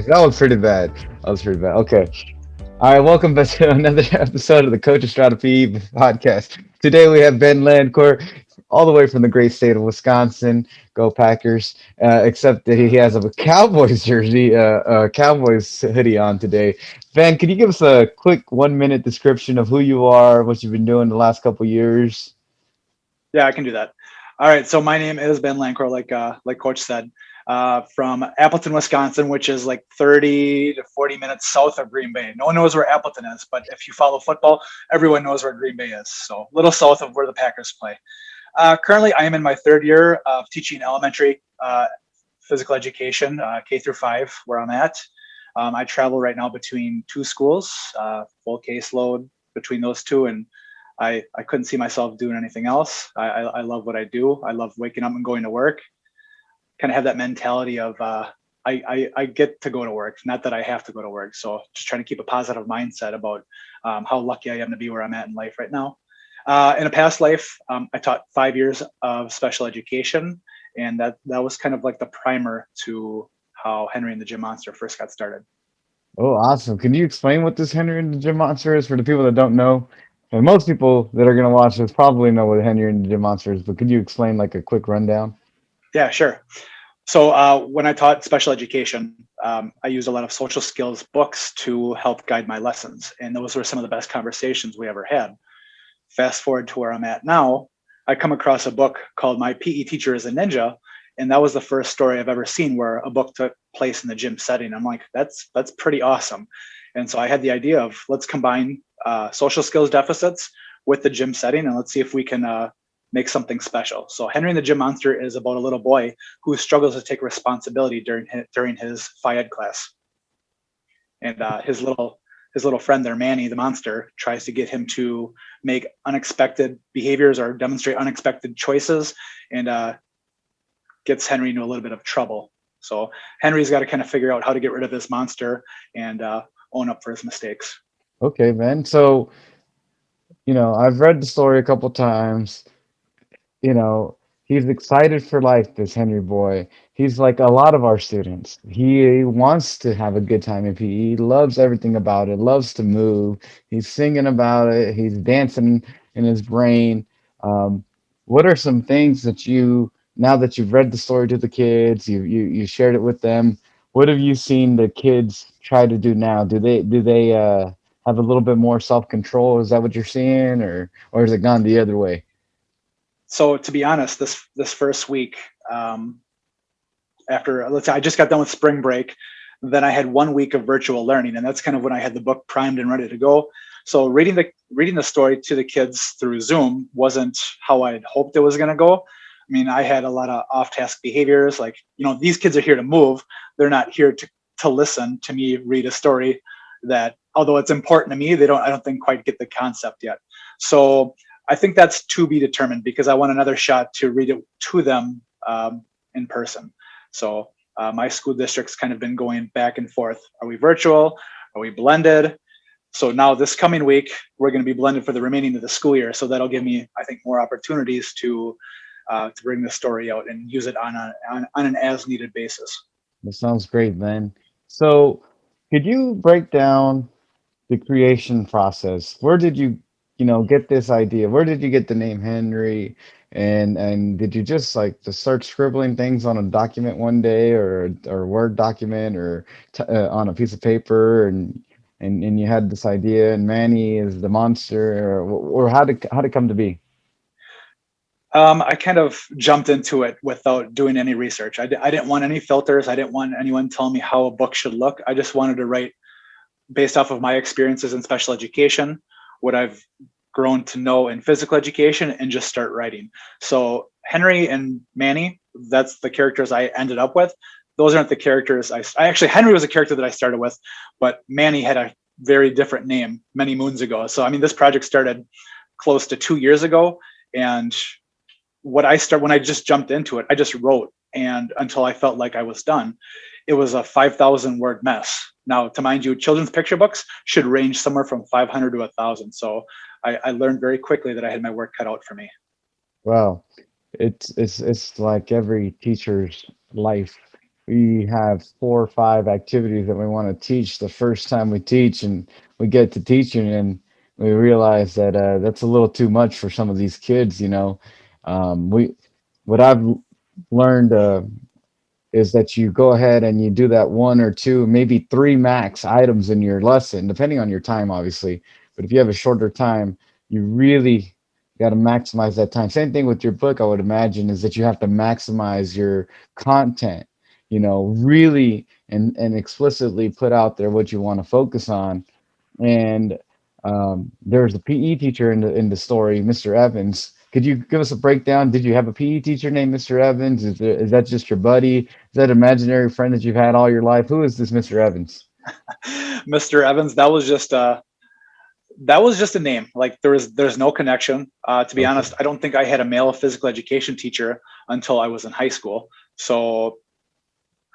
That was pretty bad. That was pretty bad. Okay. All right. Welcome back to another episode of the Coach Estrada PE Podcast. Today we have Ben Lancour, all the way from the great state of Wisconsin. Go Packers! Except that he has a Cowboys jersey, Cowboys hoodie on today. Ben, could you give us a quick 1 minute description of who you are, what you've been doing the last couple years? Yeah, I can do that. All right. So my name is Ben Lancour, like Coach said, from Appleton, Wisconsin, which is like 30 to 40 minutes south of Green Bay. No one knows where Appleton is, but if you follow football, everyone knows where Green Bay is. So a little south of where the Packers play. Currently, I am in my third year of teaching elementary physical education, K through 5, where I'm at. I travel right now between two schools, full caseload between those two, and I couldn't see myself doing anything else. I love what I do. I love waking up and going to work. Kind of have that mentality of I get to go to work, not that I have to go to work. So just trying to keep a positive mindset about how lucky I am to be where I'm at in life right now. In a past life, I taught 5 years of special education, and that was kind of like the primer to how Henry and the Gym Monster first got started. Oh, awesome. Can you explain what this Henry and the Gym Monster is for the people that don't know? And most people that are going to watch this probably know what Henry and the Gym Monster is, but could you explain like a quick rundown? Yeah, sure. So when I taught special education, I used a lot of social skills books to help guide my lessons. And those were some of the best conversations we ever had. Fast forward to where I'm at now, I come across a book called My PE Teacher is a Ninja. And that was the first story I've ever seen where a book took place in the gym setting. I'm like, that's pretty awesome. And so I had the idea of let's combine social skills deficits with the gym setting, and let's see if we can make something special. So Henry and the Gym Monster is about a little boy who struggles to take responsibility during his Physed class, and his little friend there, Manny the monster, tries to get him to make unexpected behaviors or demonstrate unexpected choices, and gets Henry into a little bit of trouble. So Henry's got to kind of figure out how to get rid of this monster and own up for his mistakes. Okay, man. So, I've read the story a couple times. You know, he's excited for life, this Henry boy. He's like a lot of our students. He wants to have a good time in PE. He loves everything about it, loves to move. He's singing about it. He's dancing in his brain. Um, what are some things that now that you've read the story to the kids, you shared it with them, what have you seen the kids try to do now? Do they have a little bit more self-control? Is that what you're seeing, or has it gone the other way? So to be honest, this first week, after let's say I just got done with spring break, then I had 1 week of virtual learning, and that's kind of when I had the book primed and ready to go. So reading the story to the kids through Zoom wasn't how I had hoped it was going to go. I mean, I had a lot of off-task behaviors, like these kids are here to move. They're not here to listen to me read a story that, although it's important to me, I don't think quite get the concept yet. So I think that's to be determined because I want another shot to read it to them in person. So my school district's kind of been going back and forth. Are we virtual? Are we blended? So now this coming week, we're going to be blended for the remaining of the school year. So that'll give me, I think, more opportunities to bring the story out and use it on an as needed basis. That sounds great, man. So, could you break down the creation process? Where did you get this idea? Where did you get the name Henry? And did you just start scribbling things on a document one day, or Word document, or on a piece of paper, and you had this idea, and Manny is the monster, or how did it come to be? I kind of jumped into it without doing any research. I didn't want any filters. I didn't want anyone telling me how a book should look. I just wanted to write based off of my experiences in special education, what I've grown to know in physical education, and just start writing. So Henry and Manny, that's the characters I ended up with. Those aren't the characters I actually, Henry was a character that I started with, but Manny had a very different name many moons ago. So, I mean, this project started close to 2 years ago. And when I just jumped into it, I just wrote, and until I felt like I was done, it was a 5,000 word mess. Now, to mind you, children's picture books should range somewhere from 500 to 1,000. So I learned very quickly that I had my work cut out for me. Wow, it's like every teacher's life. we have 4 or 5 activities that we want to teach the first time we teach, and we get to teaching, and we realize that that's a little too much for some of these kids. We what I've learned is that you go ahead and you do that 1 or 2, maybe 3 max items in your lesson, depending on your time, obviously. But if you have a shorter time, you really got to maximize that time. Same thing with your book, I would imagine, is that you have to maximize your content, really and explicitly put out there what you want to focus on. And there's a PE teacher in the story, Mr. Evans. Could you give us a breakdown? Did you have a PE teacher named Mr. Evans? Is that just your buddy? Is that an imaginary friend that you've had all your life? Who is this Mr. Evans? Mr. Evans, that was just a name. Like there's no connection. To be Okay. honest, I don't think I had a male physical education teacher until I was in high school. So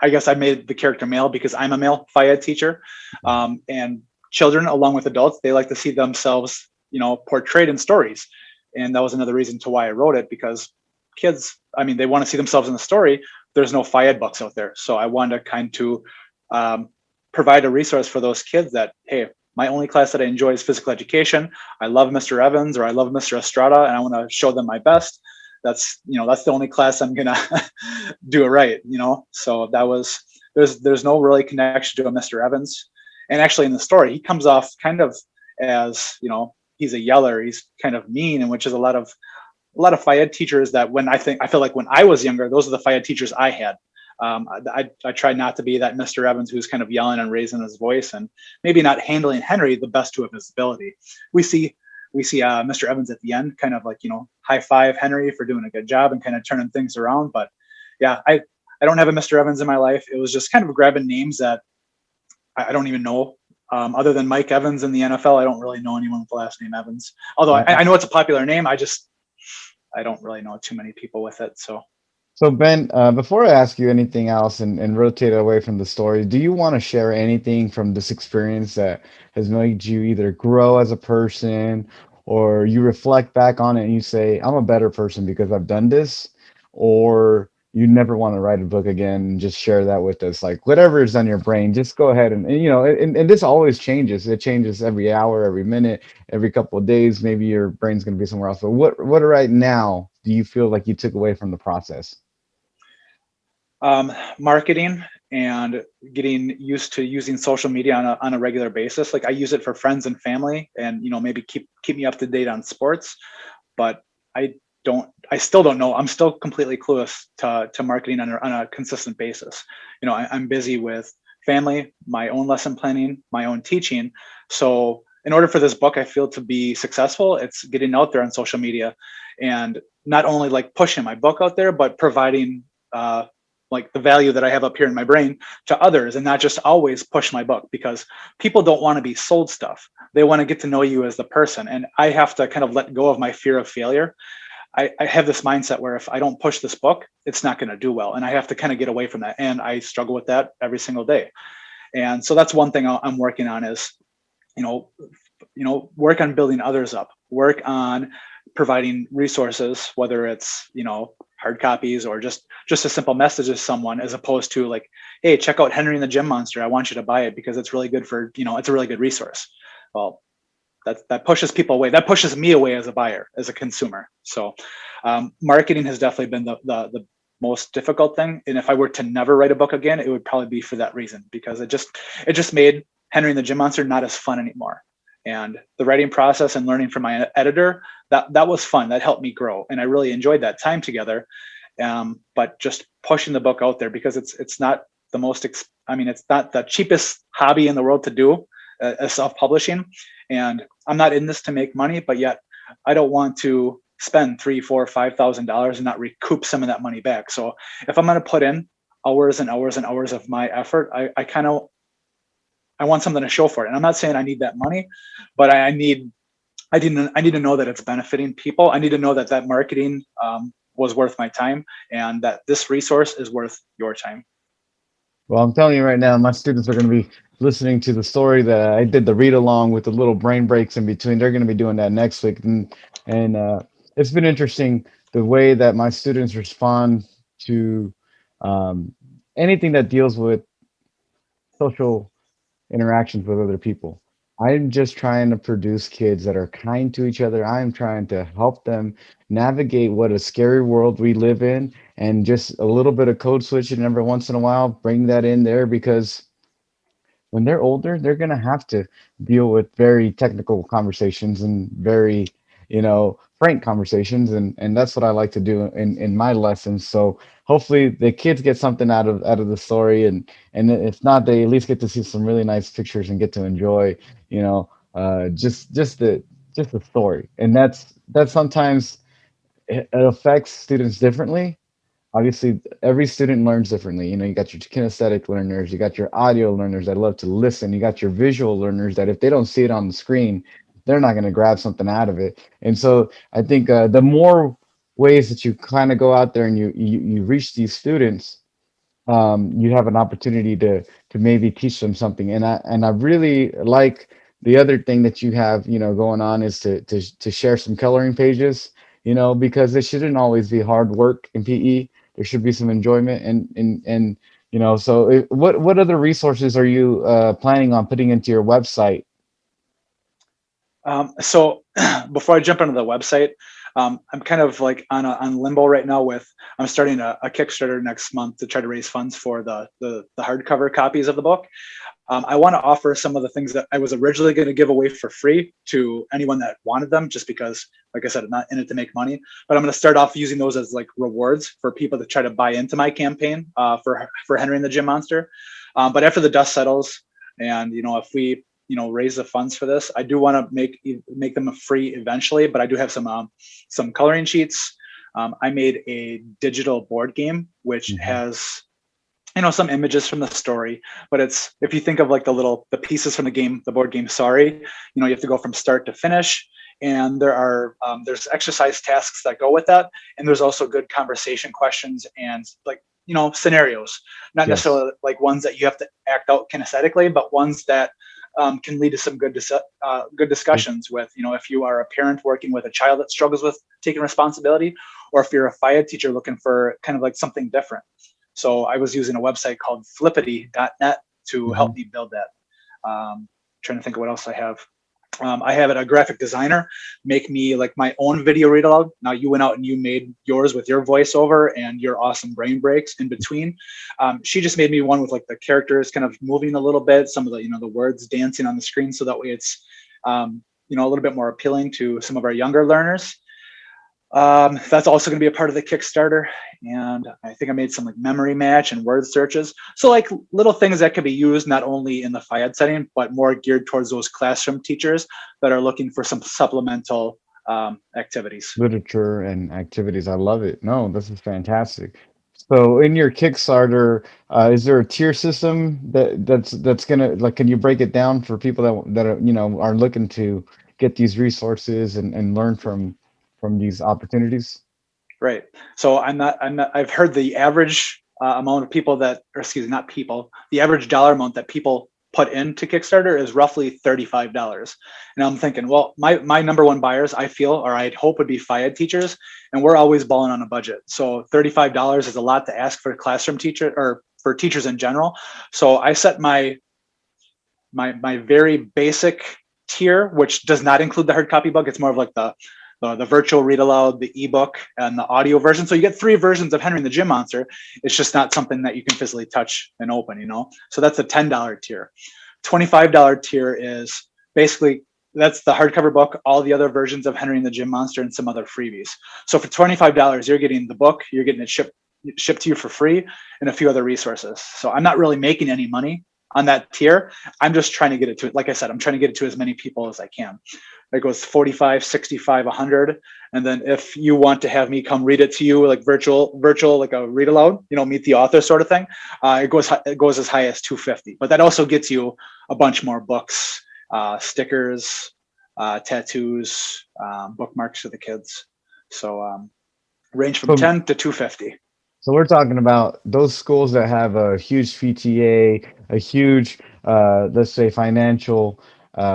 I guess I made the character male because I'm a male Physed teacher. And children, along with adults, they like to see themselves, portrayed in stories. And that was another reason to why I wrote it, because kids, I mean, they want to see themselves in the story. There's no Physed books out there. So I wanted to kind to provide a resource for those kids that, hey, my only class that I enjoy is physical education. I love Mr. Evans or I love Mr. Estrada, and I want to show them my best. That's the only class I'm gonna do it right. So that was there's no really connection to a Mr. Evans. And actually in the story, he comes off kind of as, he's a yeller, he's kind of mean, and which is a lot of Physed teachers that I feel like when I was younger, those are the Physed teachers I had. I tried not to be that Mr. Evans who's kind of yelling and raising his voice and maybe not handling Henry the best to of his ability. We see Mr. Evans at the end, kind of like, high five Henry for doing a good job and kind of turning things around. But yeah, I don't have a Mr. Evans in my life. It was just kind of grabbing names that I don't even know. Other than Mike Evans in the NFL, I don't really know anyone with the last name Evans. Although Uh, I know it's a popular name. I don't really know too many people with it. So So Ben, before I ask you anything else and rotate away from the story, do you want to share anything from this experience that has made you either grow as a person, or you reflect back on it and you say, I'm a better person because I've done this, or you never want to write a book again and just share that with us? Like whatever is on your brain, just go ahead and this always changes. It changes every hour, every minute, every couple of days. Maybe your brain's going to be somewhere else. But what right now do you feel like you took away from the process? marketing and getting used to using social media on a regular basis. Like I use it for friends and family, and maybe keep me up to date on sports. But I still don't know. I'm still completely clueless to marketing on a consistent basis. I'm busy with family, my own lesson planning, my own teaching. So in order for this book, I feel, to be successful, it's getting out there on social media and not only like pushing my book out there, but providing like the value that I have up here in my brain to others, and not just always push my book, because people don't want to be sold stuff. They want to get to know you as the person. And I have to kind of let go of my fear of failure. I have this mindset where if I don't push this book, it's not going to do well. And I have to kind of get away from that. And I struggle with that every single day. And so that's one thing I'm working on is, you know, work on building others up, work on providing resources, whether it's, hard copies or just a simple message to someone, as opposed to like, hey, check out Henry and the Gym Monster. I want you to buy it because it's really good for, it's a really good resource. Well, that pushes people away. That pushes me away as a buyer, as a consumer. So marketing has definitely been the most difficult thing. And if I were to never write a book again, it would probably be for that reason, because it just made Henry and the Gym Monster not as fun anymore. And the writing process and learning from my editor, that was fun. That helped me grow, and I really enjoyed that time together. But just pushing the book out there, because it's not the most. It's not the cheapest hobby in the world to do, self-publishing. And I'm not in this to make money, but yet I don't want to spend $3, $4, $5,000 and not recoup some of that money back. So if I'm going to put in hours and hours and hours of my effort, I want something to show for it. And I'm not saying I need that money, but I need to know that it's benefiting people. I need to know that marketing was worth my time, and that this resource is worth your time. Well, I'm telling you right now, my students are going to be listening to the story that I did the read along with the little brain breaks in between. They're going to be doing that next week, and it's been interesting the way that my students respond to um, anything that deals with social interactions with other people. I'm just trying to produce kids that are kind to each other. I'm trying to help them navigate what a scary world we live in, and just a little bit of code switching every once in a while, bring that in there, because when they're older, they're going to have to deal with very technical conversations and very, frank conversations. And that's what I like to do in my lessons. So hopefully the kids get something out of the story. And if not, they at least get to see some really nice pictures and get to enjoy, just the story. And that's sometimes it affects students differently. Obviously every student learns differently. You got your kinesthetic learners, you got your audio learners that love to listen, you got your visual learners that if they don't see it on the screen, they're not going to grab something out of it. And so I think the more ways that you kind of go out there and you reach these students, you have an opportunity to maybe teach them something. And I really like the other thing that you have, going on, is to share some coloring pages, because it shouldn't always be hard work in PE. There should be some enjoyment. And so what other resources are you planning on putting into your website? So before I jump into the website, I'm kind of like on limbo right now with, I'm starting a Kickstarter next month to try to raise funds for the hardcover copies of the book. I want to offer some of the things that I was originally going to give away for free to anyone that wanted them, just because, like I said, I'm not in it to make money, but I'm going to start off using those as like rewards for people to try to buy into my campaign for Henry and the Gym Monster. But after the dust settles, and if we raise the funds for this, I do want to make them free eventually. But I do have some coloring sheets. I made a digital board game which has some images from the story, but it's, if you think of like the pieces from the board game, sorry, you have to go from start to finish, and there's exercise tasks that go with that, and there's also good conversation questions and like scenarios, not Yes. necessarily like ones that you have to act out kinesthetically, but ones that can lead to some good discussions with, if you are a parent working with a child that struggles with taking responsibility, or if you're a Physed teacher looking for kind of like something different. So I was using a website called flippity.net to help me build that. Trying to think of what else I have. I have a graphic designer make me like my own video read aloud. Now you went out and you made yours with your voiceover and your awesome brain breaks in between. She just made me one with like the characters kind of moving a little bit, some of the the words dancing on the screen, so that way it's a little bit more appealing to some of our younger learners. That's also going to be a part of the Kickstarter. And I think I made some like memory match and word searches. So like little things that could be used not only in the FIAD setting, but more geared towards those classroom teachers that are looking for some supplemental activities. Literature and activities. I love it. No, this is fantastic. So in your Kickstarter, is there a tier system that's gonna, like, can you break it down for people that are, are looking to get these resources and learn from these opportunities? Right. So I've heard the average amount of people or excuse me, not people, the average dollar amount that people put into Kickstarter is roughly $35. And I'm thinking, well, my number one buyers, I feel, or I'd hope, would be FIAD teachers, and we're always balling on a budget. So $35 is a lot to ask for a classroom teacher or for teachers in general. So I set my very basic tier, which does not include the hard copy book. It's more of like the virtual read aloud, the ebook, and the audio version. So you get 3 versions of Henry and the Gym Monster. It's just not something that you can physically touch and open, So that's the $10 tier. $25 tier is basically, that's the hardcover book, all the other versions of Henry and the Gym Monster, and some other freebies. So for $25, you're getting the book, you're getting it shipped to you for free, and a few other resources. So I'm not really making any money on that tier. I'm just trying to get it to, like I said, I'm trying to get it to as many people as I can. It goes 45, 65, 100. And then if you want to have me come read it to you, like virtual, like a read aloud, meet the author sort of thing, it goes as high as 250. But that also gets you a bunch more books, stickers, tattoos, bookmarks for the kids. So range from 10 to 250. So we're talking about those schools that have a huge PTA, a huge, let's say, financial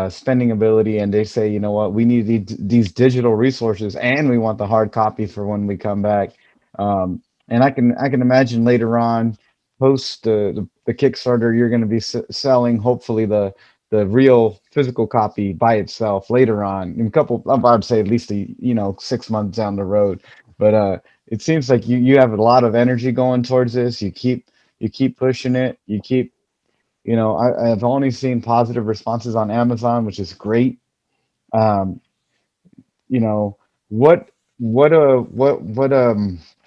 spending ability, and they say, you know what, we need these digital resources, and we want the hard copy for when we come back. And I can imagine later on, post the Kickstarter, you're going to be selling hopefully the real physical copy by itself later on in a couple, I'd say at least 6 months down the road. But it seems like you have a lot of energy going towards this. You keep pushing it. You keep, I've only seen positive responses on Amazon, which is great. Um, you know, what what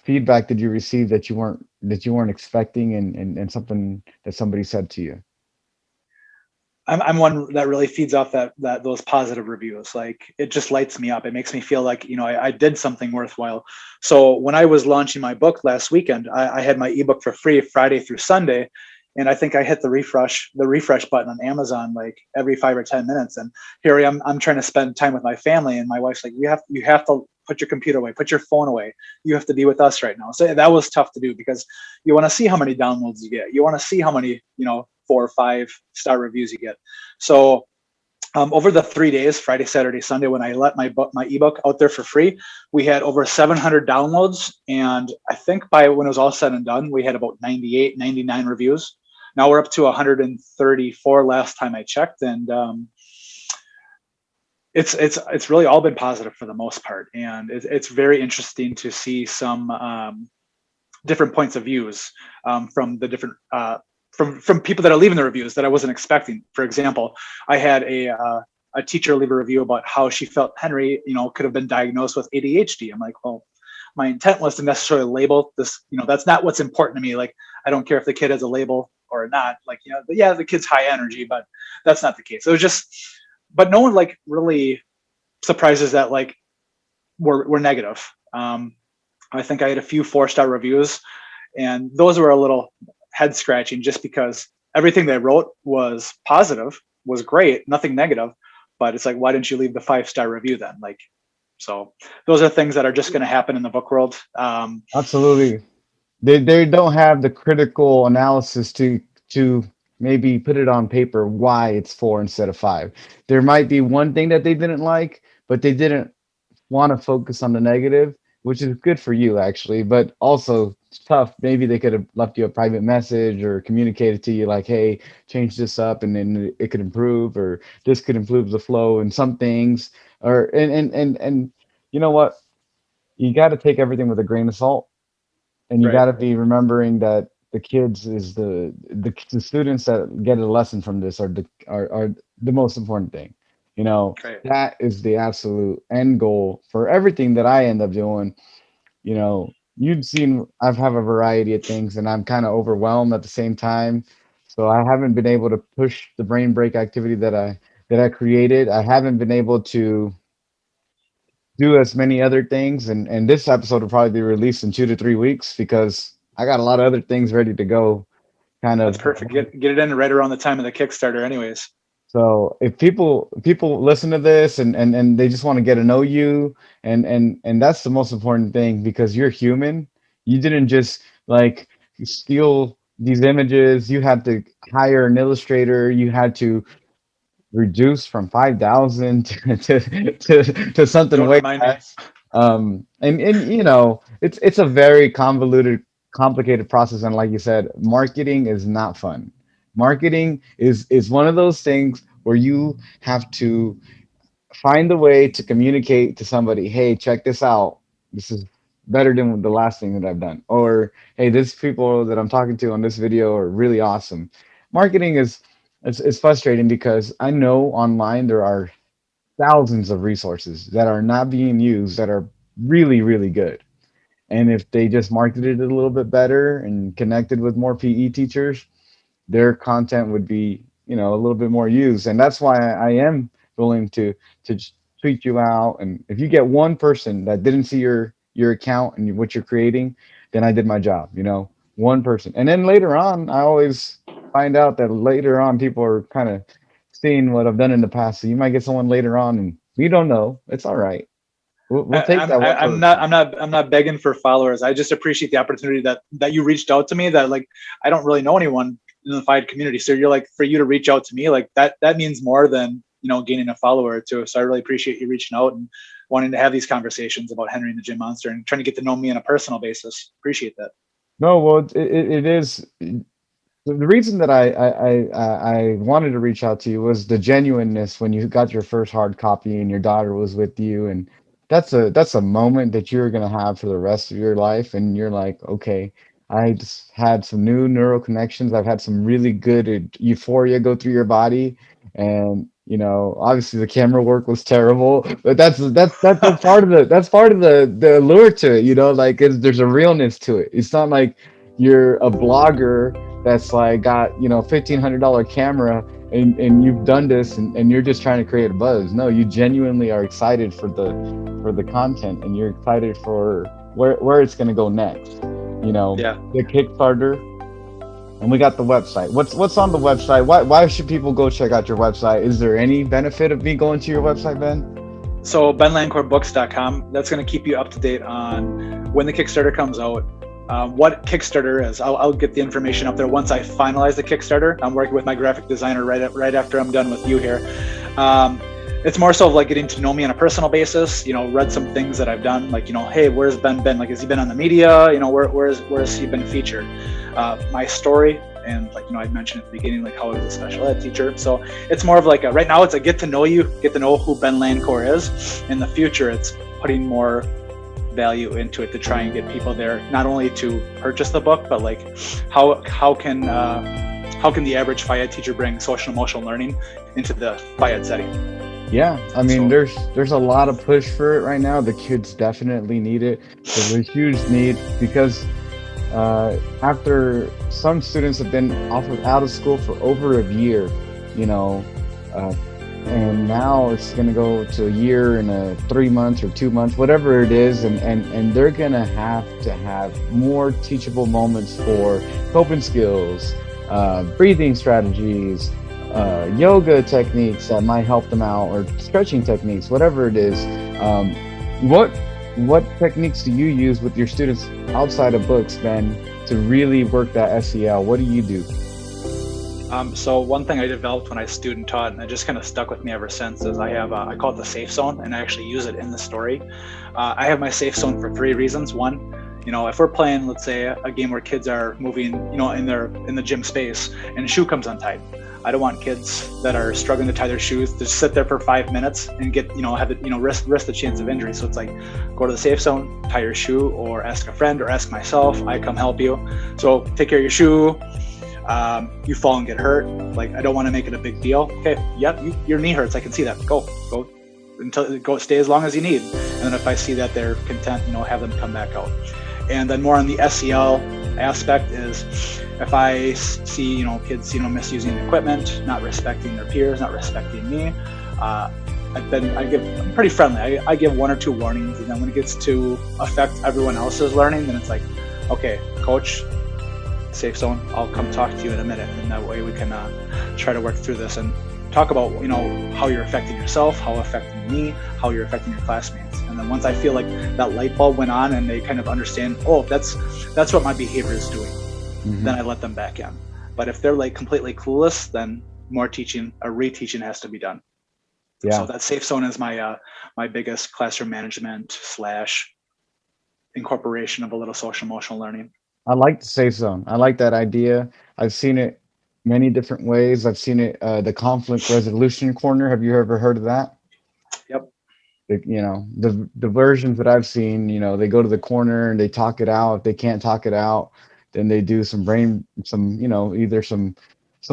feedback did you receive that you weren't expecting, and something that somebody said to you? I'm one that really feeds off that those positive reviews. Like it just lights me up. It makes me feel like, I did something worthwhile. So when I was launching my book last weekend, I had my ebook for free Friday through Sunday. And I think I hit the refresh button on Amazon like every 5 or 10 minutes. And here I am, I'm trying to spend time with my family. And my wife's like, you have to put your computer away, put your phone away. You have to be with us right now. So that was tough to do because you want to see how many downloads you get. You want to see how many, 4 or 5 star reviews you get. So over the 3 days, Friday, Saturday, Sunday, when I let my ebook out there for free, we had over 700 downloads. And I think by when it was all said and done, we had about 98, 99 reviews. Now we're up to 134 last time I checked. And it's really all been positive for the most part. And it's very interesting to see some different points of views from the different from people that are leaving the reviews that I wasn't expecting. For example, I had a teacher leave a review about how she felt Henry, could have been diagnosed with ADHD. I'm like, well, my intent was to necessarily label this, that's not what's important to me. Like, I don't care if the kid has a label or not. Like, yeah, the kid's high energy, but that's not the case. It was just, but no one like really surprises that like were negative. I think I had a few 4-star reviews, and those were a little head scratching just because everything they wrote was positive, was great, nothing negative. But it's like, why didn't you leave the 5-star review then? Like, so those are things that are just going to happen in the book world. Absolutely. They don't have the critical analysis to maybe put it on paper why it's 4 instead of 5. There might be one thing that they didn't like, but they didn't want to focus on the negative, which is good for you actually, but also it's tough. Maybe they could have left you a private message or communicated to you like, hey, change this up and then it could improve, or this could improve the flow in some things. Or and you know what? You got to take everything with a grain of salt, and you Right. got to be remembering that the kids is the students that get a lesson from this are the most important thing. Right. That is the absolute end goal for everything that I end up doing. You've seen I've have a variety of things, and I'm kind of overwhelmed at the same time. So I haven't been able to push the brain break activity that I created. I haven't been able to do as many other things, and this episode will probably be released in 2 to 3 weeks because I got a lot of other things ready to go. Kind That's of. perfect. Get it in right around the time of the Kickstarter anyways. So if people listen to this and they just want to get to know you, and that's the most important thing, because you're human. You didn't just like steal these images. You had to hire an illustrator. You had to reduce from 5,000 to something Don't way remind me. less. And it's a very convoluted, complicated process. And like you said, marketing is not fun. Marketing is one of those things where you have to find a way to communicate to somebody, hey, check this out. This is better than the last thing that I've done. Or, hey, these people that I'm talking to on this video are really awesome. Marketing is frustrating because I know online there are thousands of resources that are not being used that are really, really good. And if they just marketed it a little bit better and connected with more PE teachers, their content would be, a little bit more used. And that's why I am willing to tweet you out. And if you get one person that didn't see your account and what you're creating, then I did my job. One person. And then later on, I always find out that later on people are kind of seeing what I've done in the past. So you might get someone later on, and we don't know. It's all right. We'll take that one I'm person. not begging for followers. I just appreciate the opportunity that you reached out to me. That like I don't really know anyone in the FIDE community, so you're like, for you to reach out to me, like that means more than gaining a follower or two. So I really appreciate you reaching out and wanting to have these conversations about Henry and the Gym Monster and trying to get to know me on a personal basis. Appreciate that. No, well, it is. The reason that I wanted to reach out to you was the genuineness when you got your first hard copy and your daughter was with you, and that's a moment that you're gonna have for the rest of your life, and you're like, okay, I just had some new neural connections. I've had some really good euphoria go through your body, and obviously the camera work was terrible, but that's a part of the allure to it. Like there's a realness to it. It's not like you're a blogger that's like got $1,500 camera and you've done this and you're just trying to create a buzz. No, you genuinely are excited for the content and you're excited for where it's going to go next. Yeah. The Kickstarter, and we got the website. What's on the website? Why should people go check out your website? Is there any benefit of me going to your website, Ben? So benlancourbooks.com, that's going to keep you up to date on when the Kickstarter comes out, what Kickstarter is. I'll get the information up there once I finalize the Kickstarter. I'm working with my graphic designer right after I'm done with you here. It's more so of like getting to know me on a personal basis. Read some things that I've done, like hey, where's Ben been? Like, has he been on the media? Where's he been featured? My story, and like I mentioned at the beginning, like how I was a special ed teacher. So it's more of like right now it's a get to know you, get to know who Ben Lancour is. In the future, it's putting more value into it to try and get people there, not only to purchase the book, but like how can the average Physed teacher bring social emotional learning into the Physed setting? Yeah, I mean, there's a lot of push for it right now. The kids definitely need it. There's a huge need because after some students have been out of school for over a year, uh, and now it's going to go to a year and 3 months or 2 months, whatever it is, and they're going to have more teachable moments for coping skills, breathing strategies, yoga techniques that might help them out, or stretching techniques, whatever it is. What techniques do you use with your students outside of books, Ben, to really work that SEL? What do you do? So one thing I developed when I student taught, and it just kind of stuck with me ever since, is I call it the safe zone, and I actually use it in the story. I have my safe zone for 3 reasons. One, if we're playing, let's say, a game where kids are moving, in the gym space, and a shoe comes untied. I don't want kids that are struggling to tie their shoes to sit there for 5 minutes and get, risk the chance of injury. So it's like, go to the safe zone, tie your shoe, or ask a friend, or ask myself. I come help you. So take care of your shoe. You fall and get hurt. Like, I don't want to make it a big deal. Okay, yep, your knee hurts. I can see that. Go stay as long as you need. And then if I see that they're content, have them come back out. And then more on the SEL aspect is, if I see, kids, misusing equipment, not respecting their peers, not respecting me, I'm pretty friendly. I give 1 or 2 warnings, and then when it gets to affect everyone else's learning, then it's like, okay, coach, safe zone, I'll come talk to you in a minute, and that way we can try to work through this and talk about how you're affecting yourself, how affecting me, how you're affecting your classmates. And then once I feel like that light bulb went on and they kind of understand, oh, that's what my behavior is doing, then I let them back in. But if they're like completely clueless, then more teaching, or reteaching, has to be done. Yeah. So that safe zone is my biggest classroom management / incorporation of a little social emotional learning. I like the safe zone. I like that idea. I've seen it many different ways. I've seen it, the conflict resolution corner. Have you ever heard of that? Yep. The versions that I've seen, they go to the corner and they talk it out. If they can't talk it out, then they do either some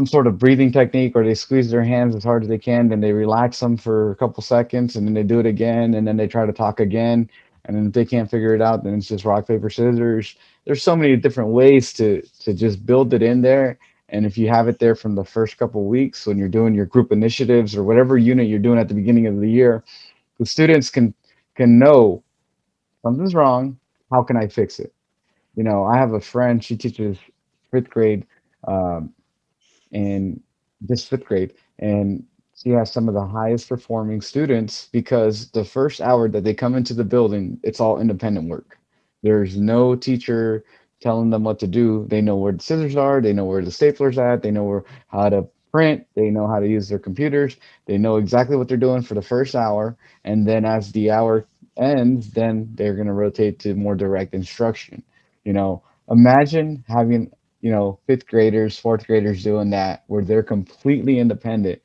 sort of breathing technique, or they squeeze their hands as hard as they can, then they relax them for a couple seconds, and then they do it again, and then they try to talk again. And then if they can't figure it out, then it's just rock, paper, scissors. There's so many different ways to just build it in there. And if you have it there from the first couple of weeks when you're doing your group initiatives or whatever unit you're doing at the beginning of the year, the students can know something's wrong. How can I fix it? I have a friend, she teaches 5th grade, and just 5th grade, and she has some of the highest performing students because the first hour that they come into the building, it's all independent work. There's no teacher telling them what to do. They know where the scissors are, they know where the stapler's at, they know how to print, they know how to use their computers, they know exactly what they're doing for the first hour. And then as the hour ends, then they're going to rotate to more direct instruction. Imagine having, fifth graders, fourth graders doing that where they're completely independent.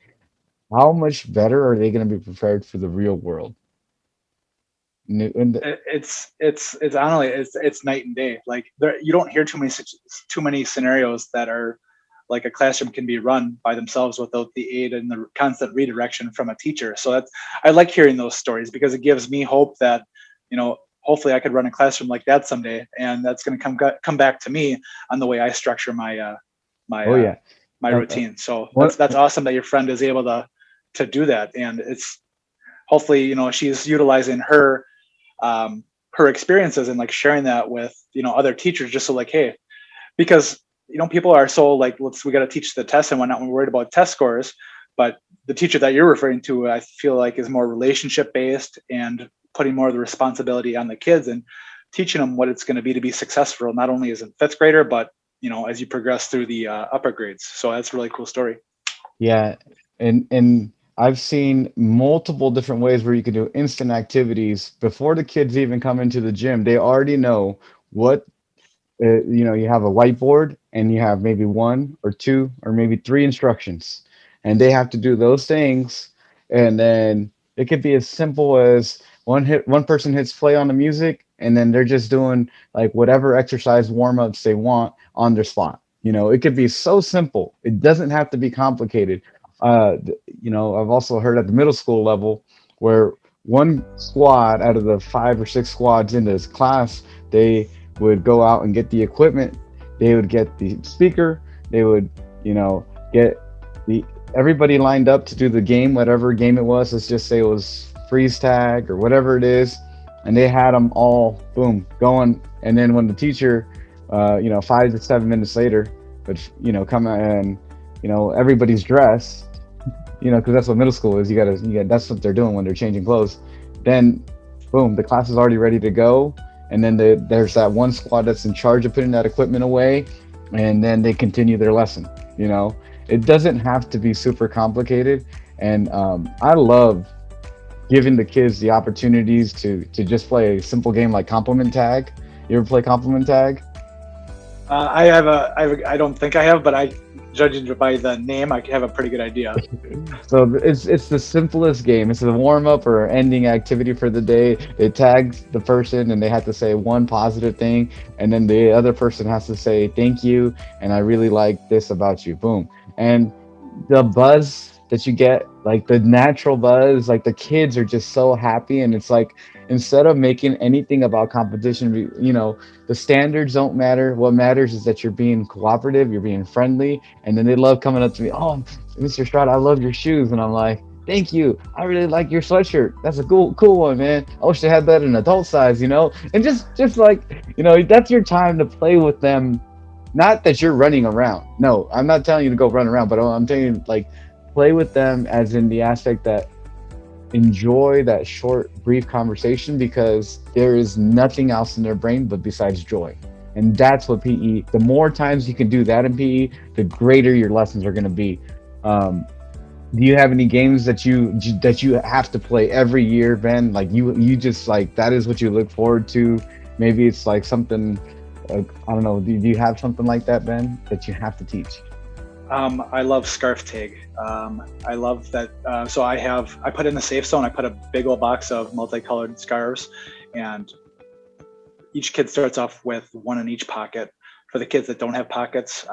How much better are they going to be prepared for the real world? And It's honestly it's night and day. Like there, you don't hear too many scenarios that are like a classroom can be run by themselves without the aid and the constant redirection from a teacher. So that's I like hearing those stories because it gives me hope that hopefully I could run a classroom like that someday, and that's going to come back to me on the way I structure my oh yeah, my uh, routine. So one, that's awesome that your friend is able to do that, and it's hopefully she's utilizing her experiences and like sharing that with other teachers, just so like, hey, because people are so like, we got to teach the test and whatnot, we're worried about test scores. But the teacher that you're referring to, I feel like, is more relationship based and putting more of the responsibility on the kids and teaching them what it's going to be successful, not only as a fifth grader, but as you progress through the upper grades. So that's a really cool story. yeah, and I've seen multiple different ways where you can do instant activities before the kids even come into the gym. They already know what you have a whiteboard and you have maybe one or two or maybe three instructions, and they have to do those things. And then it could be as simple as one person hits play on the music, and then they're just doing like whatever exercise warm-ups they want on their spot. It could be so simple. It doesn't have to be complicated. I've also heard at the middle school level where one squad out of the five or six squads in this class, they would go out and get the equipment. They would get the speaker. They would, get the everybody lined up to do the game, whatever game it was. Let's just say it was freeze tag or whatever it is, and they had them all boom going. And then when the teacher, 5 to 7 minutes later, would come and everybody's dressed, because that's what middle school is. That's what they're doing when they're changing clothes. Then, boom, the class is already ready to go. And then there's that one squad that's in charge of putting that equipment away, and then they continue their lesson. It doesn't have to be super complicated. And I love giving the kids the opportunities to just play a simple game like compliment tag. You ever play compliment tag? I don't think I have, but judging by the name, I have a pretty good idea. So it's the simplest game. It's a warm up or ending activity for the day. They tag the person and they have to say one positive thing, and then the other person has to say thank you and I really like this about you. Boom. And the buzz that you get, like the natural buzz, like the kids are just so happy. And it's like, instead of making anything about competition, the standards don't matter. What matters is that you're being cooperative, you're being friendly. And then they love coming up to me, oh, Mr. Estrada, I love your shoes. And I'm like, thank you, I really like your sweatshirt, that's a cool one, man. I wish they had that in adult size. And just like, that's your time to play with them. Not that you're running around. No, I'm not telling you to go run around, but I'm telling you, like, play with them as in the aspect that enjoy that short, brief conversation, because there is nothing else in their brain but besides joy. And that's what PE, the more times you can do that in PE, the greater your lessons are going to be. Do you have any games that you have to play every year, Ben? Like you just like, that is what you look forward to? Maybe it's like something, I don't know. Do you have something like that, Ben, that you have to teach? I love scarf tag. I love that. So I put in the safe zone, I put a big old box of multicolored scarves, and each kid starts off with one in each pocket. For the kids that don't have pockets,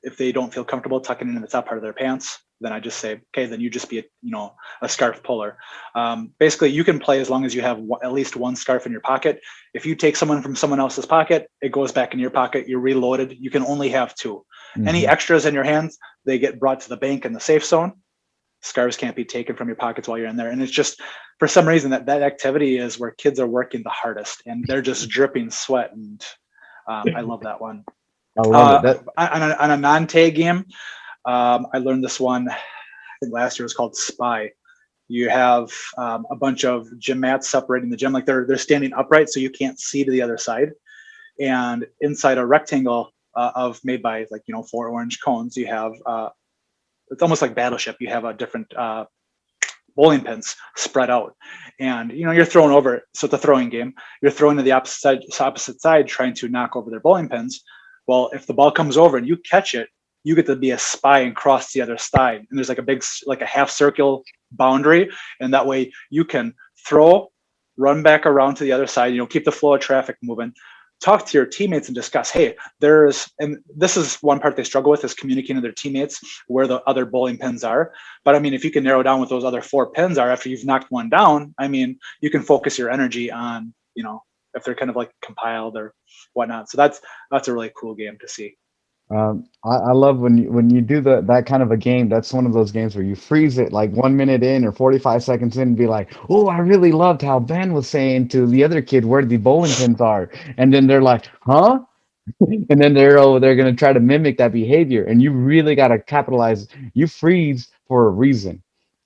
if they don't feel comfortable tucking it in the top part of their pants, then I just say, okay, then you just be a scarf puller. Basically, you can play as long as you have at least one scarf in your pocket. If you take someone from someone else's pocket, it goes back in your pocket. You're reloaded. You can only have two. Mm-hmm. Any extras in your hands, they get brought to the bank in the safe zone. Scarves can't be taken from your pockets while you're in there. And it's just, for some reason, that activity is where kids are working the hardest and they're just dripping sweat. And I love that one. I love it. On a non-tag game, I learned this one, I think last year, was called Spy. You have a bunch of gym mats separating the gym, like they're standing upright so you can't see to the other side. And inside a rectangle made by 4 orange cones, you have it's almost like Battleship. You have a different bowling pins spread out, and you're throwing over it. So it's a throwing game. You're throwing to the opposite side, trying to knock over their bowling pins. Well, if the ball comes over and you catch it, you get to be a spy and cross the other side. And there's like a half circle boundary, and that way you can throw, run back around to the other side. Keep the flow of traffic moving. Talk to your teammates and discuss, hey, and this is one part they struggle with, is communicating to their teammates where the other bowling pins are. But I mean, if you can narrow down what those other 4 pins are after you've knocked one down, I mean, you can focus your energy on, if they're kind of like compiled or whatnot. So that's a really cool game to see. I love when you do that kind of a game. That's one of those games where you freeze it like 1 minute in or 45 seconds in and be like, oh, I really loved how Ben was saying to the other kid where the bowling pins are. And then they're like, huh? And then they're going to try to mimic that behavior. And you really got to capitalize. You freeze for a reason.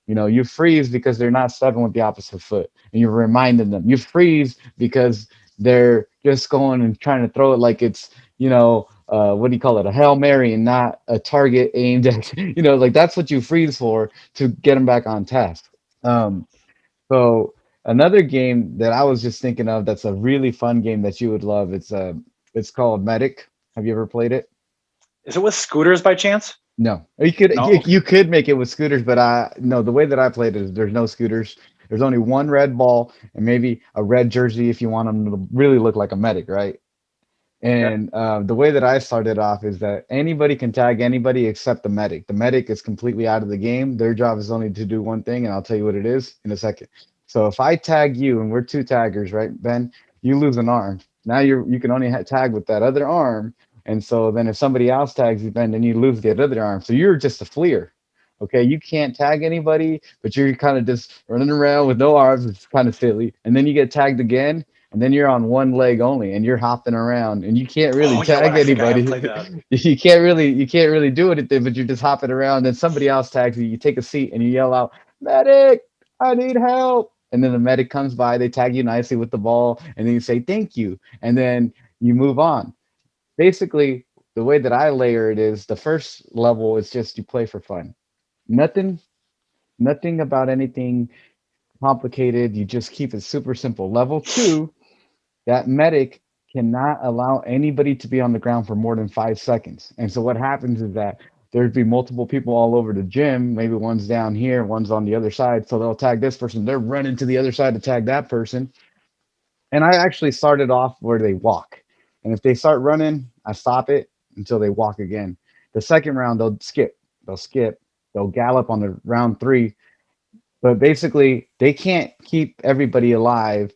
You freeze because they're not stepping with the opposite foot and you're reminding them. You freeze because they're just going and trying to throw it like it's, what do you call it? A Hail Mary and not a target aimed at, like that's what you freeze for to get them back on task. Um, so another game that I was just thinking of that's a really fun game that you would love. It's called Medic. Have you ever played it? Is it with scooters by chance? No, you could No. you could make it with scooters, but no. The way that I played it is there's no scooters. There's only one red ball and maybe a red jersey if you want them to really look like a medic, right? And the way that I started off is that anybody can tag anybody except the medic. The medic is completely out of the game. Their job is only to do one thing, and I'll tell you what it is in a second. So if I tag you and we're 2 taggers, right, Ben, you lose an arm. Now you can only tag with that other arm. And so then if somebody else tags you, Ben, then you lose the other arm. So you're just a fleer. Okay, you can't tag anybody, but you're kind of just running around with no arms. It's kind of silly. And then you get tagged again, and then you're on one leg only, and you're hopping around, and you can't really tag anybody. You can't really do anything, but you're just hopping around. And somebody else tags you. You take a seat and you yell out, "Medic, I need help!" And then the medic comes by. They tag you nicely with the ball, and then you say thank you, and then you move on. Basically, the way that I layer it is the first level is just you play for fun. Nothing, nothing about anything complicated. You just keep it super simple. Level 2, that medic cannot allow anybody to be on the ground for more than 5 seconds. And so what happens is that there'd be multiple people all over the gym. Maybe one's down here, one's on the other side. So they'll tag this person. They're running to the other side to tag that person. And I actually started off where they walk. And if they start running, I stop it until they walk again. The second round, they'll skip. They'll gallop on the round 3. But basically, they can't keep everybody alive,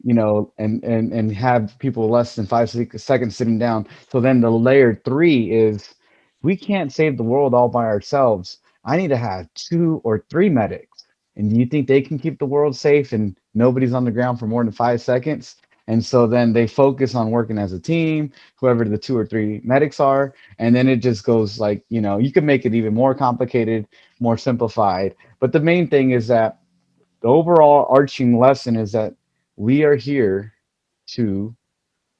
and have people less than 5 seconds sitting down. So then the layer 3 is, we can't save the world all by ourselves. I need to have 2 or 3 medics. And do you think they can keep the world safe and nobody's on the ground for more than 5 seconds? And so then they focus on working as a team, whoever the 2 or 3 medics are. And then it just goes like, you can make it even more complicated, more simplified. But the main thing is that the overall arching lesson is that we are here to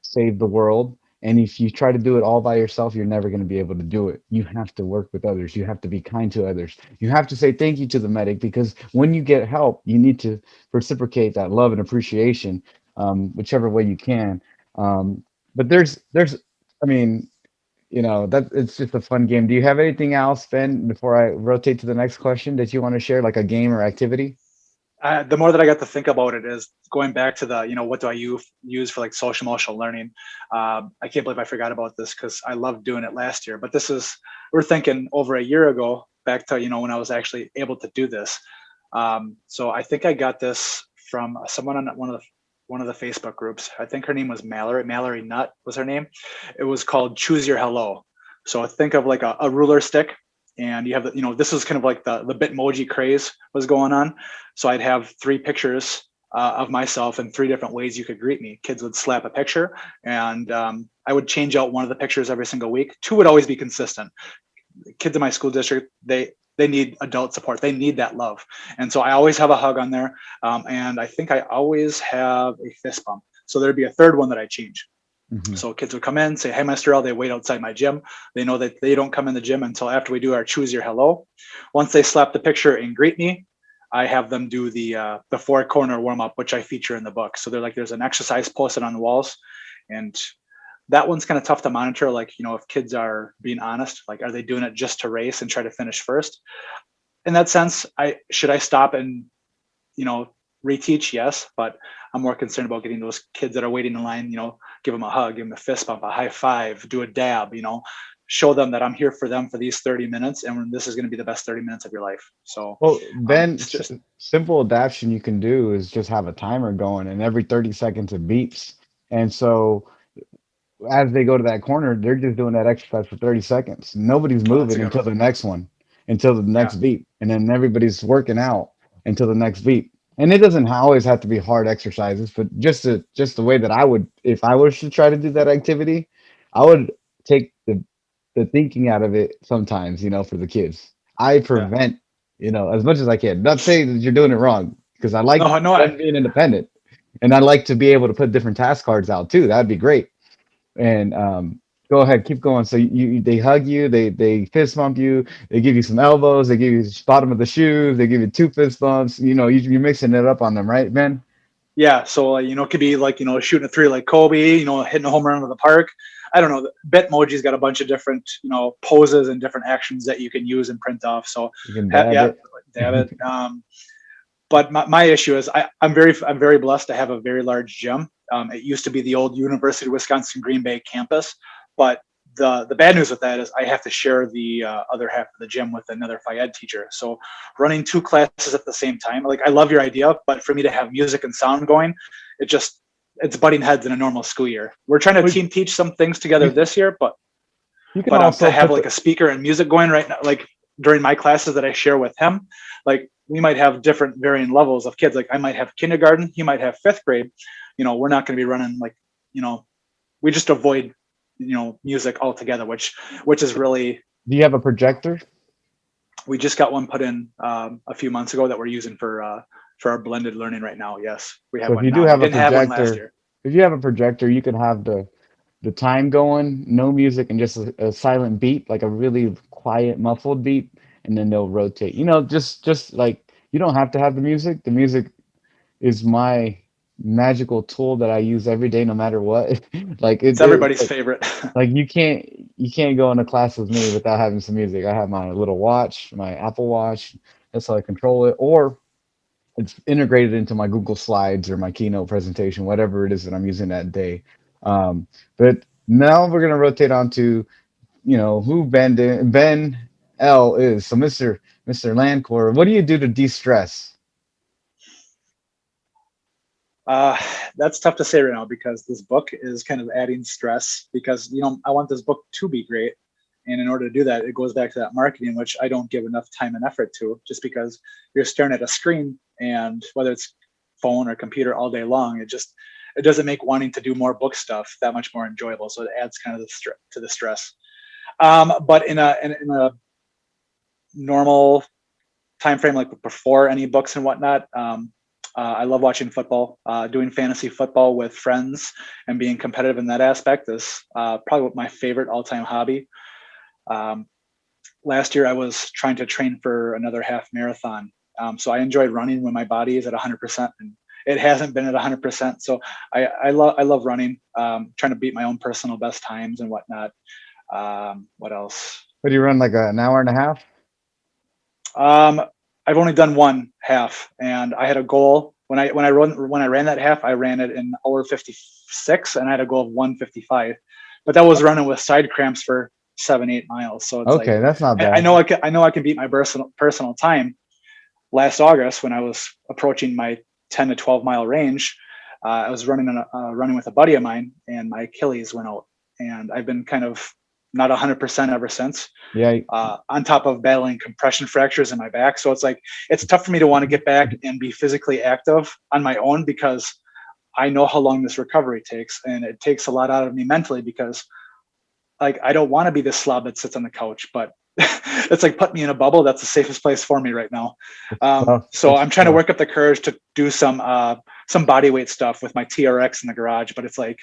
save the world. And if you try to do it all by yourself, you're never going to be able to do it. You have to work with others. You have to be kind to others. You have to say thank you to the medic, because when you get help, you need to reciprocate that love and appreciation, whichever way you can. But I mean, that it's just a fun game. Do you have anything else, Ben, before I rotate to the next question that you want to share, like a game or activity? The more that I got to think about it is going back to the, what do I use for like social emotional learning? I can't believe I forgot about this because I loved doing it last year. But we're thinking over a year ago, back to, when I was actually able to do this. So I think I got this from someone on one of the Facebook groups. I think her name was Mallory Nutt was her name. It was called Choose Your Hello. So think of like a ruler stick. And you have this was kind of like the Bitmoji craze was going on. So I'd have 3 pictures of myself in 3 different ways you could greet me. Kids would slap a picture, and I would change out one of the pictures every single week. 2 would always be consistent. Kids in my school district, they need adult support. They need that love. And so I always have a hug on there. And I think I always have a fist bump. So there'd be a 3rd one that I change. Mm-hmm. So kids would come in, say, "Hey, Mr. L," they wait outside my gym. They know that they don't come in the gym until after we do our Choose Your Hello. Once they slap the picture and greet me, I have them do the 4-corner warm up, which I feature in the book. So there's an exercise posted on the walls, and that one's kind of tough to monitor. Like, if kids are being honest, like, are they doing it just to race and try to finish first? In that sense, should I stop and, reteach? Yes, but I'm more concerned about getting those kids that are waiting in line, give them a hug, give them a fist bump, a high five, do a dab, show them that I'm here for them for these 30 minutes. And this is going to be the best 30 minutes of your life. So, Well, Ben, it's just, simple adaptation you can do is just have a timer going, and every 30 seconds it beeps. And so as they go to that corner, they're just doing that exercise for 30 seconds. Nobody's oh, that's a moving good until one. the next one, until the Yeah. next beat. And then everybody's working out until the next beat. And it doesn't always have to be hard exercises, but just the way that I would, if I was to try to do that activity, I would take the thinking out of it sometimes, for the kids. I Yeah. prevent, as much as I can. Not saying that you're doing it wrong, because I like No, no, them being independent. And I like to be able to put different task cards out too. That'd be great. And go ahead, keep going. So they hug you, they fist bump you, they give you some elbows, they give you the bottom of the shoes, they give you 2 fist bumps. You're mixing it up on them, right, Ben? yeah. So, it could be like, shooting a 3 like Kobe, hitting a home run in the park. I don't know. Bitmoji's got a bunch of different, poses and different actions that you can use and print off. So, You can dab yeah, it. dab it. But my issue is I'm very blessed to have a very large gym. It used to be the old University of Wisconsin Green Bay campus, but the bad news with that is I have to share the other half of the gym with another Physed teacher. So running 2 classes at the same time, like, I love your idea, but for me to have music and sound going, it's butting heads in a normal school year. We're trying to But team teach some things together this year, but you can to also have put like a speaker and music going right now, like during my classes that I share with him, like, we might have different varying levels of kids. Like, I might have kindergarten, he might have 5th grade. We're not going to be running like, we just avoid, music altogether, which is really, do you have a projector? we just got one put in a few months ago that we're using for our blended learning right now. Yes, we have So if one you do now. We have a didn't have one last projector, year. if you have a projector, you can have the time going, no music, and just a silent beat, like a really quiet, muffled beat, and then they'll rotate. Just like you don't have to have the music. The music is my magical tool that I use every day, no matter what. like It's it everybody's favorite. like you can't go in a class with me without having some music. I have my little watch, my Apple Watch. That's how I control it, or it's integrated into my Google Slides or my keynote presentation, whatever it is that I'm using that day. But now we're gonna rotate on to who Ben L is. So Mr. Lancour, what do you do to de-stress? Uh, that's tough to say right now because this book is kind of adding stress because, I want this book to be great. And in order to do that, it goes back to that marketing, which I don't give enough time and effort to, just because you're staring at a screen, and whether it's phone or computer all day long, it doesn't make wanting to do more book stuff that much more enjoyable. So it adds kind of to the stress. But in a normal time frame, like before any books and whatnot, I love watching football. Doing fantasy football with friends and being competitive in that aspect is probably my favorite all-time hobby. Last year, I was trying to train for another half marathon. So I enjoy running when my body is at 100%, and it hasn't been at 100%. So I love running, trying to beat my own personal best times and whatnot. What else? What do you run, like an hour and a half? I've only done one half, and I had a goal when I ran that half. I ran it in hour 56, and I had a goal of 1:55. But that was running with side cramps for 7-8 miles. So it's Okay, like that's not I bad. know I can beat my personal time. Last August, when I was approaching my 10 to 12 mile range, I was running with a buddy of mine, and my Achilles went out, and I've been kind of not 100% ever since. Yeah, On top of battling compression fractures in my back, so it's like it's tough for me to want to get back and be physically active on my own because I know how long this recovery takes, and it takes a lot out of me mentally because, like, I don't want to be this slob that sits on the couch, but it's like put me in a bubble. That's the safest place for me right now. tough. So It's I'm trying to tough. work up the courage to do some body weight stuff with my TRX in the garage, but it's like,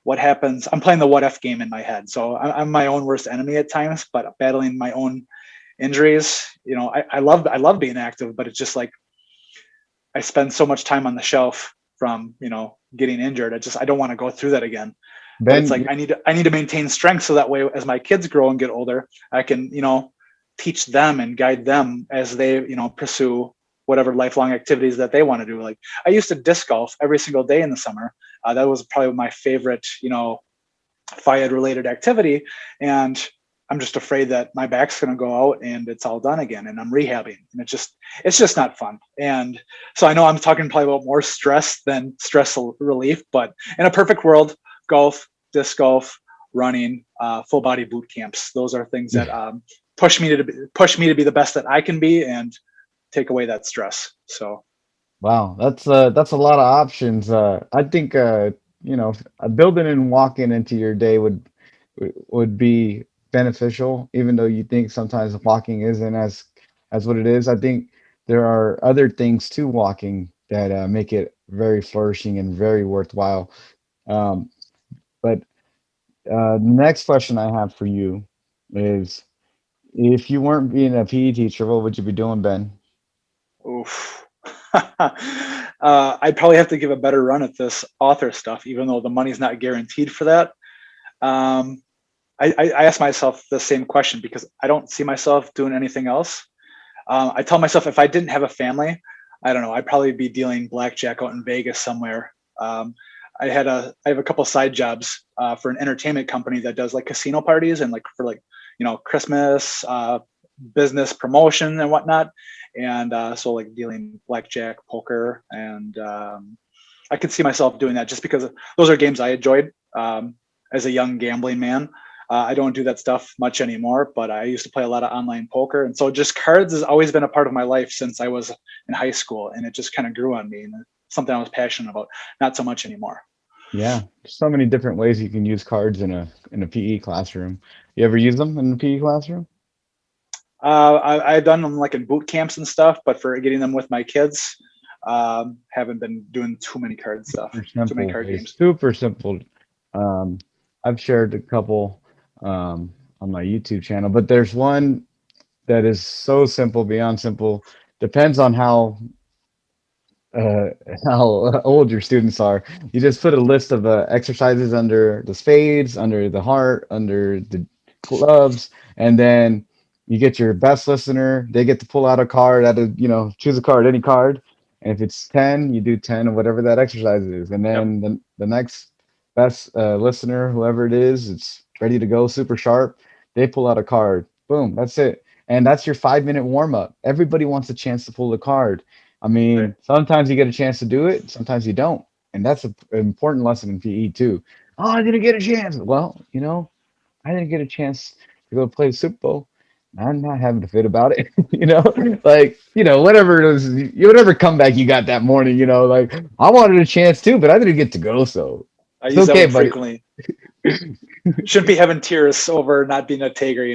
what happens? I'm playing the what if game in my head. So I'm my own worst enemy at times, but battling my own injuries, I love being active, but it's just like, I spend so much time on the shelf from, getting injured. I don't want to go through that again. But it's like Ben, I need to maintain strength so that way as my kids grow and get older, I can, teach them and guide them as they, pursue whatever lifelong activities that they want to do. Like I used to disc golf every single day in the summer. That was probably my favorite, Physed related activity. And I'm just afraid that my back's going to go out and it's all done again and I'm rehabbing and it's just not fun. And so I know I'm talking probably about more stress than stress relief, but in a perfect world, golf, disc golf, running, full body boot camps. Those are things that push me to be the best that I can be and take away that stress. So wow, that's a lot of options. I think building and walking into your day would be beneficial, even though you think sometimes walking isn't as what it is. I think there are other things to walking that make it very flourishing and very worthwhile. Um, but next question I have for you is, if you weren't being a PE teacher, what would you be doing, Ben? oof. I'd probably have to give a better run at this author stuff, even though the money's not guaranteed for that. Um, I ask myself the same question because I don't see myself doing anything else. I tell myself if I didn't have a family, I don't know, I'd probably be dealing blackjack out in Vegas somewhere. I have a couple side jobs for an entertainment company that does like casino parties and like for like Christmas business promotion and whatnot, and so like dealing blackjack, poker, and I could see myself doing that just because those are games I enjoyed as a young gambling man. I don't do that stuff much anymore, but I used to play a lot of online poker. And so just cards has always been a part of my life since I was in high school. And it just kind of grew on me and something I was passionate about, not so much anymore. Yeah, so many different ways you can use cards in a PE classroom. You ever use them in a PE classroom? I've done them like in boot camps and stuff, but for getting them with my kids, haven't been doing too many card stuff, Super too many simple. card It's games. super simple. Um, I've shared a couple on my YouTube channel, but there's one that is so simple, beyond simple. Depends on uh, how old your students are. You just put a list of exercises under the spades, under the heart, under the gloves, and then you get your best listener. They get to pull out a card choose a card, any card. And if it's 10, you do 10 of whatever that exercise is. And Yep. then the next best listener, whoever it is, it's ready to go, super sharp. They pull out a card. Boom, that's it. And that's your 5 minute warm up. Everybody wants a chance to pull the card. I Right. mean, sometimes you get a chance to do it, sometimes you don't. And that's an important lesson in PE too. Oh, I didn't get a chance. Well, I didn't get a chance to go play the Super Bowl. I'm not having a fit about it, whatever it is, whatever comeback you got that morning, like I wanted a chance too, but I didn't get to go, so I it's use that okay, one buddy. frequently. Shouldn't be having tears over not being a Tager.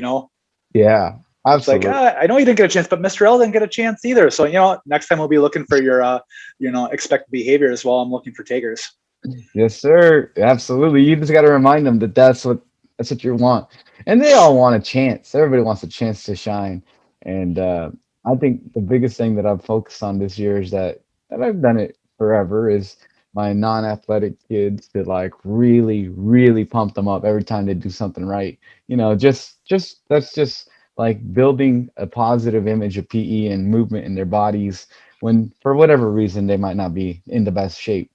Yeah, It's like, absolutely. I know you didn't get a chance, but Mr. L didn't get a chance either. So, next time we'll be looking for your, expected behaviors while I'm looking for takers. Yes, sir. Absolutely. You just got to remind them that that's what you want, and they all want a chance. Everybody wants a chance to shine, and I think the biggest thing that I've focused on this year is that I've done it forever is my non-athletic kids to like really, really pump them up every time they do something right. Just that's just like building a positive image of PE and movement in their bodies when for whatever reason they might not be in the best shape.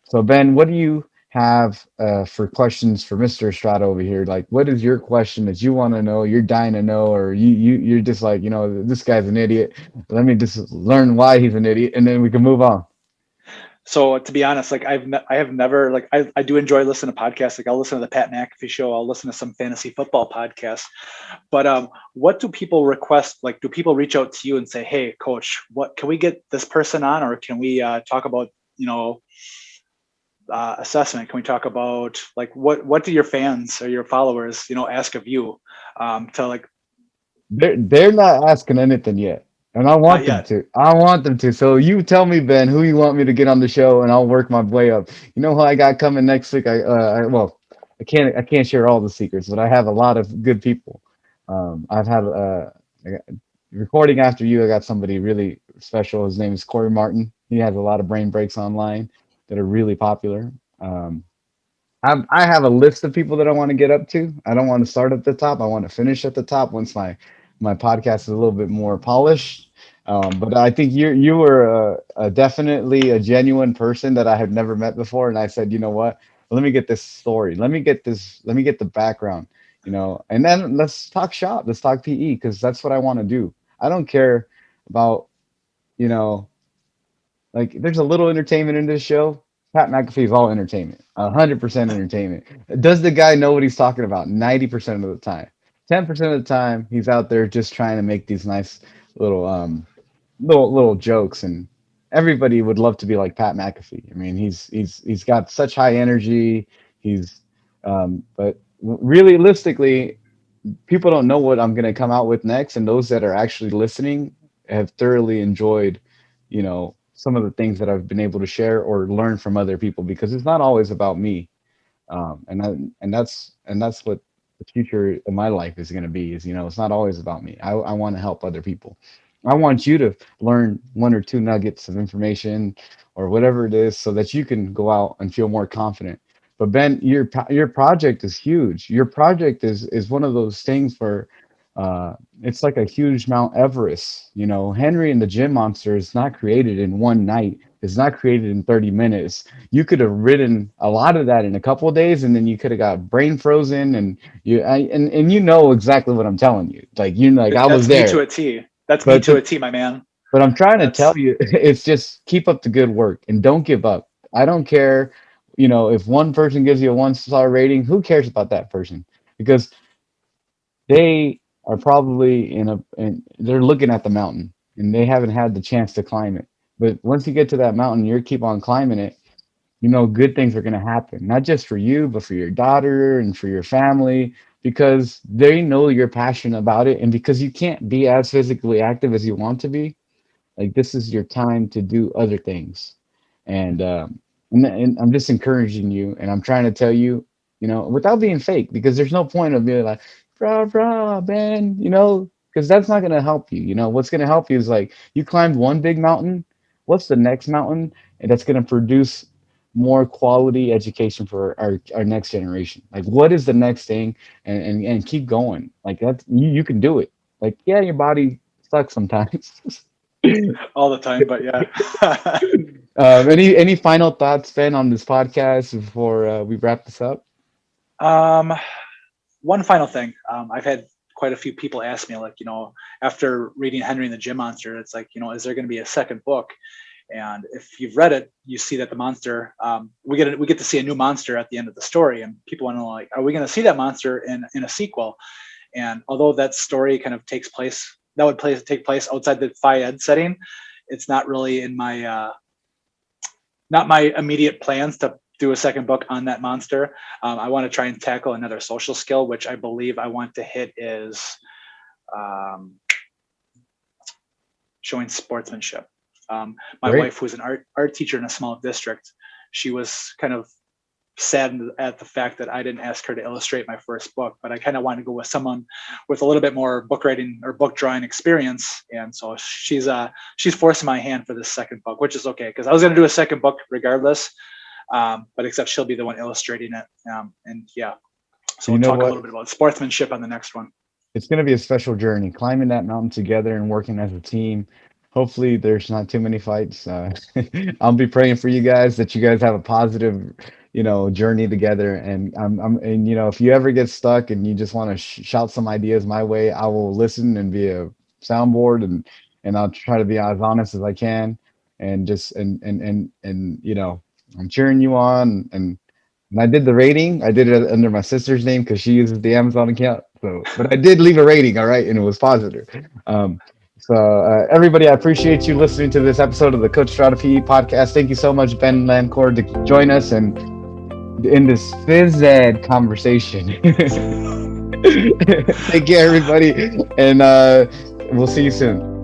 So Ben, what do you have for questions for Mr. Estrada over here? Like, what is your question that you want to know, you're dying to know, or you're just like, this guy's an idiot. Let me just learn why he's an idiot, and then we can move on. So to be honest, like I have never like I do enjoy listening to podcasts. Like I'll listen to the Pat McAfee show. I'll listen to some fantasy football podcasts. But what do people request? Like, do people reach out to you and say, "Hey, coach, what can we get this person on, or can we talk about assessment? Can we talk about like what do your fans or your followers ask of you to like They're not asking anything yet, and I not want them yet? to. I want them to. So you tell me, Ben, who you want me to get on the show, and I'll work my way up. You know who I got coming next week? I can't share all the secrets, but I have a lot of good people. I've had I got- recording after you. I got somebody really special. His name is Corey Martin. He has a lot of brain breaks online that are really popular. Um, I have a list of people that I want to get up to. I don't want to start at the top. I want to finish at the top once my podcast is a little bit more polished. But I think you were definitely a genuine person that I had never met before, and I said, you know what? Let me get this story. Let me get this. Let me get the background. And then let's talk shop. Let's talk PE because that's what I want to do. I don't care about you know like, there's a little entertainment in this show. Pat McAfee is all entertainment, 100% entertainment. Does the guy know what he's talking about? 90% of the time. 10% of the time, he's out there just trying to make these nice little little jokes, and everybody would love to be like Pat McAfee. I mean, he's got such high energy. He's but realistically, people don't know what I'm going to come out with next, and those that are actually listening have thoroughly enjoyed, some of the things that I've been able to share or learn from other people because it's not always about me. And that's what the future of my life is going to be. Is it's not always about me. I want to help other people. I want you to learn one or two nuggets of information or whatever it is, so that you can go out and feel more confident. But Ben, your project is huge. Your project is one of those things where it's like a huge Mount Everest. Henry and the Gym Monster is not created in one night. It's not created in 30 minutes. You could have written a lot of that in a couple of days, and then you could have got brain frozen, and you know exactly what I'm telling you. I was there. That's me to a T. That's But me to a T, my man. But I'm trying to tell you, it's just keep up the good work and don't give up. I don't care, if one person gives you a 1-star rating, who cares about that person? Because they are probably and they're looking at the mountain and they haven't had the chance to climb it. But once you get to that mountain, you keep on climbing it, good things are going to happen, not just for you, but for your daughter and for your family, because they know you're passionate about it. And because you can't be as physically active as you want to be, like, this is your time to do other things. And I'm just encouraging you, and I'm trying to tell you, without being fake, because there's no point of being like, brah, brah, Ben, because that's not going to help you. What's going to help you is, like, you climbed one big mountain. What's the next mountain? And that's going to produce more quality education for our next generation. Like, what is the next thing? And keep going. Like, that's you can do it. Like, yeah, your body sucks sometimes. All the time, but yeah. Any final thoughts, Ben, on this podcast before we wrap this up? One final thing. I've had quite a few people ask me, like, after reading Henry and the Gym Monster, it's like, is there going to be a second book? And if you've read it, you see that the monster, we get to see a new monster at the end of the story, and people want to know, like, are we going to see that monster in a sequel? And although that story kind of take place outside the Physed setting, it's not really in my not my immediate plans to do a second book on that monster. I want to try and tackle another social skill, which I believe I want to hit is showing sportsmanship. My Great. wife, who's an art teacher in a small district, she was kind of saddened at the fact that I didn't ask her to illustrate my first book, but I kind of wanted to go with someone with a little bit more book writing or book drawing experience. And so she's forcing my hand for this second book, which is okay, because I was going to do a second book regardless, but except she'll be the one illustrating it. And yeah, so we'll talk a little bit about sportsmanship on the next one. It's going to be a special journey, climbing that mountain together and working as a team. Hopefully there's not too many fights. I'll be praying for you guys, that you guys have a positive, journey together. And if you ever get stuck and you just want to shout some ideas my way, I will listen and be a soundboard, and I'll try to be as honest as I can. And just, and I'm cheering you on. And I did the rating. I did it under my sister's name because she uses the Amazon account. So, but I did leave a rating. All right. And it was positive. So everybed, I appreciate you listening to this episode of the Coach Estrada PE Podcast. Thank you so much, Ben Lancour, to join us and in this phys ed conversation. Take care, everybody, and we'll see you soon.